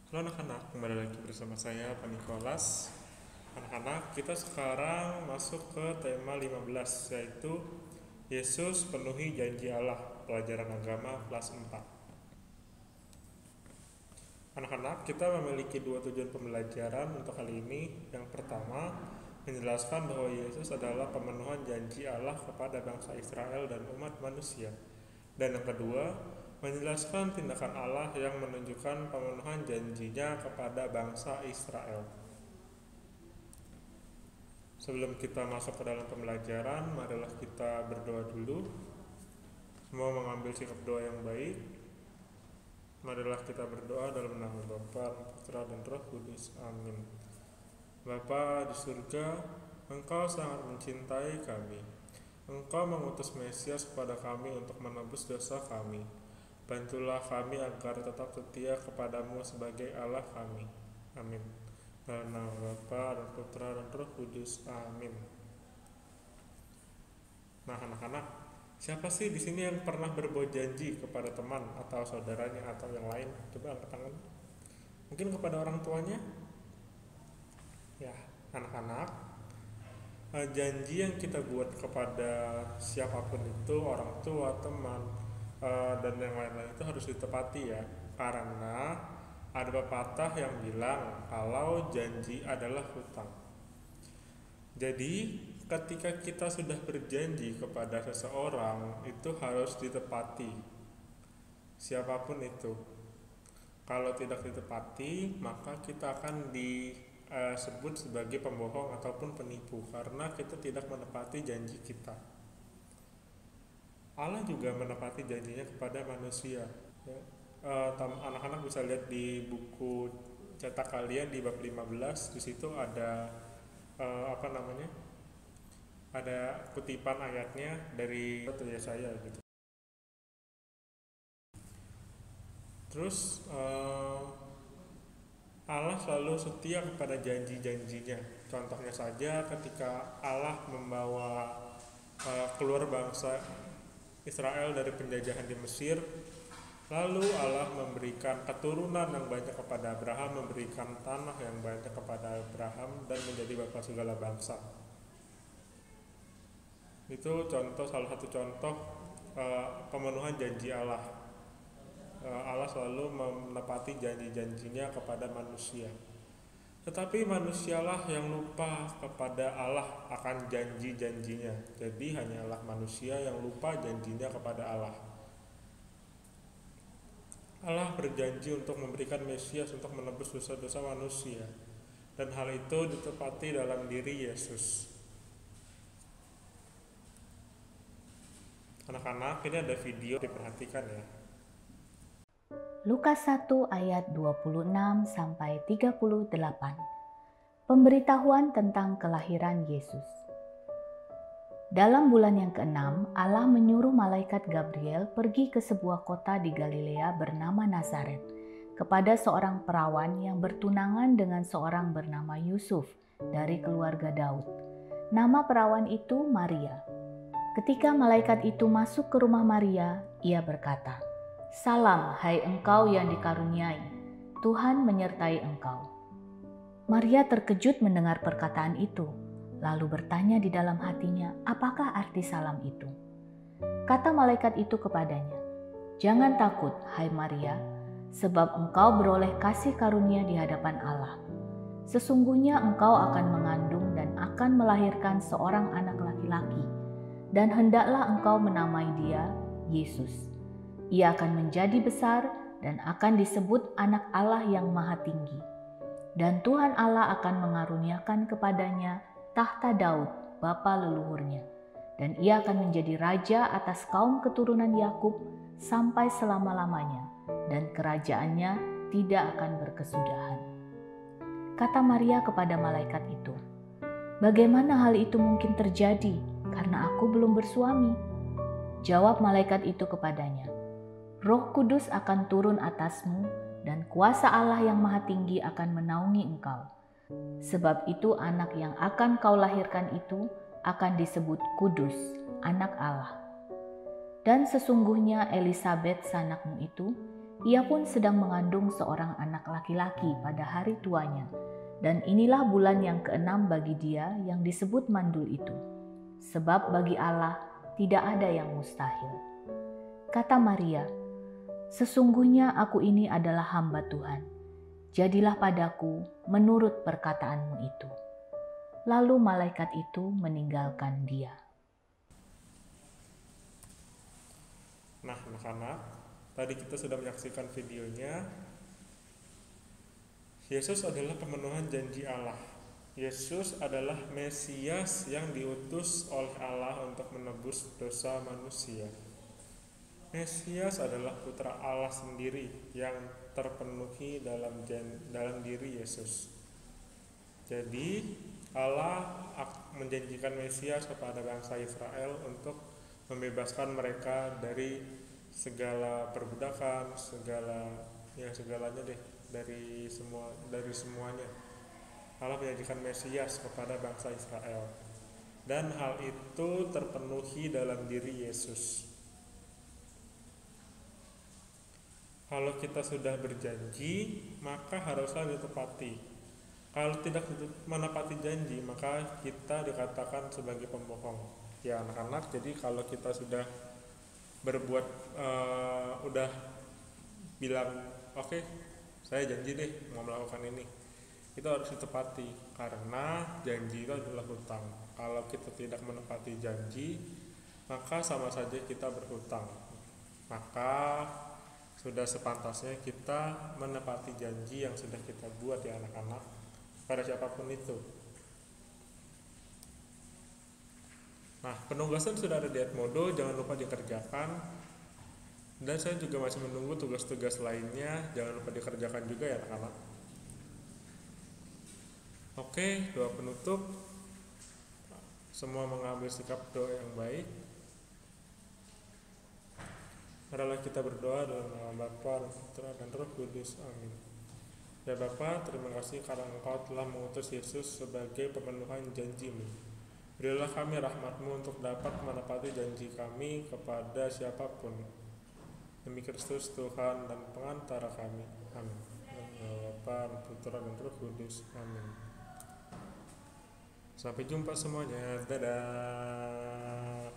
Halo anak-anak, kembali lagi bersama saya Pak Nikolas. Anak-anak, kita sekarang masuk ke tema 15, yaitu Yesus penuhi janji Allah, pelajaran agama kelas 4. Anak-anak, kita memiliki dua tujuan pembelajaran untuk kali ini. Yang pertama, menjelaskan bahwa Yesus adalah pemenuhan janji Allah kepada bangsa Israel dan umat manusia. Dan yang kedua, menjelaskan tindakan Allah yang menunjukkan pemenuhan janjinya kepada bangsa Israel. Sebelum kita masuk ke dalam pembelajaran, marilah kita berdoa dulu. Semua mengambil sikap doa yang baik. Marilah kita berdoa dalam nama Bapa, Putra, dan Roh Kudus. Amin. Bapa di surga, Engkau sangat mencintai kami. Engkau mengutus Mesias kepada kami untuk menebus dosa kami. Bantulah kami agar tetap setia kepadamu sebagai Allah kami. Amin. Dalam nama Bapa dan Putra dan Roh Kudus. Amin. Nah, anak-anak, siapa sih di sini yang pernah berbuat janji kepada teman atau saudaranya atau yang lain? Coba angkat tangan. Mungkin kepada orang tuanya? Ya, anak-anak, janji yang kita buat kepada siapapun itu, orang tua, teman, dan yang lain-lain itu harus ditepati ya. Karena ada pepatah yang bilang kalau janji adalah hutang. Jadi ketika kita sudah berjanji kepada seseorang itu harus ditepati, siapapun itu. Kalau tidak ditepati, maka kita akan disebut sebagai pembohong ataupun penipu karena kita tidak menepati janji kita. Allah juga menepati janjinya kepada manusia. Ya. Anak-anak bisa lihat di buku cetak kalian di bab 15, di situ ada ada kutipan ayatnya dari Yesaya gitu. Terus Allah selalu setia kepada janji-janjinya. Contohnya saja ketika Allah membawa keluar bangsa Israel dari penjajahan di Mesir, lalu Allah memberikan keturunan yang banyak kepada Abraham, memberikan tanah yang banyak kepada Abraham, dan menjadi bapa segala bangsa. Itu salah satu contoh pemenuhan janji Allah. Allah selalu menepati janji-janjinya kepada manusia. Tetapi manusialah yang lupa kepada Allah akan janji-janjinya. Jadi hanyalah manusia yang lupa janjinya kepada Allah. Allah berjanji untuk memberikan Mesias untuk menebus dosa-dosa manusia. Dan hal itu ditepati dalam diri Yesus. Anak-anak, ini ada video, diperhatikan ya. Lukas 1 ayat 26 sampai 38. Pemberitahuan tentang kelahiran Yesus. Dalam bulan yang ke-6, Allah menyuruh malaikat Gabriel pergi ke sebuah kota di Galilea bernama Nazaret kepada seorang perawan yang bertunangan dengan seorang bernama Yusuf dari keluarga Daud. Nama perawan itu Maria. Ketika malaikat itu masuk ke rumah Maria, ia berkata, "Salam, hai engkau yang dikaruniai, Tuhan menyertai engkau." Maria terkejut mendengar perkataan itu, lalu bertanya di dalam hatinya, apakah arti salam itu? Kata malaikat itu kepadanya, "Jangan takut, hai Maria, sebab engkau beroleh kasih karunia di hadapan Allah. Sesungguhnya engkau akan mengandung dan akan melahirkan seorang anak laki-laki, dan hendaklah engkau menamai dia Yesus. Ia akan menjadi besar dan akan disebut anak Allah yang Maha Tinggi. Dan Tuhan Allah akan mengaruniakan kepadanya tahta Daud, bapa leluhurnya. Dan ia akan menjadi raja atas kaum keturunan Yakub sampai selama-lamanya, dan kerajaannya tidak akan berkesudahan." Kata Maria kepada malaikat itu, "Bagaimana hal itu mungkin terjadi, karena aku belum bersuami?" Jawab malaikat itu kepadanya, "Roh Kudus akan turun atasmu, dan kuasa Allah yang Maha Tinggi akan menaungi engkau. Sebab itu anak yang akan kau lahirkan itu akan disebut Kudus, anak Allah. Dan sesungguhnya Elisabet sanakmu itu Ia pun sedang mengandung seorang anak laki-laki pada hari tuanya, dan inilah bulan yang keenam bagi dia yang disebut mandul itu. Sebab bagi Allah tidak ada yang mustahil. Kata Maria, "Sesungguhnya aku ini adalah hamba Tuhan. Jadilah padaku menurut perkataanmu itu." Lalu malaikat itu meninggalkan dia. Nah, anak-anak, tadi kita sudah menyaksikan videonya. Yesus adalah pemenuhan janji Allah. Yesus adalah Mesias yang diutus oleh Allah untuk menebus dosa manusia. Mesias adalah putra Allah sendiri yang terpenuhi dalam diri Yesus. Jadi Allah menjanjikan Mesias kepada bangsa Israel untuk membebaskan mereka dari segala perbudakan, segalanya deh, dari semuanya. Allah menjanjikan Mesias kepada bangsa Israel, dan hal itu terpenuhi dalam diri Yesus. Kalau kita sudah berjanji, maka haruslah ditepati. Kalau tidak menepati janji, maka kita dikatakan sebagai pembohong. Ya anak-anak, jadi kalau kita sudah berbuat, udah bilang, oke, saya janji deh mau melakukan ini, itu harus ditepati, karena janji itu adalah hutang. Kalau kita tidak menepati janji, maka sama saja kita berhutang. Maka sudah sepantasnya kita menepati janji yang sudah kita buat ya anak-anak, pada siapapun itu. Nah, penugasan sudah ada di Edmodo, jangan lupa dikerjakan. Dan saya juga masih menunggu tugas-tugas lainnya, jangan lupa dikerjakan juga ya anak-anak. Oke, doa penutup. Semua mengambil sikap doa yang baik. Marilah kita berdoa dalam nama Bapa, Putra, dan Roh Kudus. Amin. Ya Bapa, terima kasih karena Engkau telah mengutus Yesus sebagai pemenuhan janji-Mu. Berilah kami rahmat-Mu untuk dapat menepati janji kami kepada siapapun. Demi Kristus Tuhan dan pengantara kami. Amin. Bapa, Putra, dan Roh Kudus. Amin. Sampai jumpa semuanya. Dadah.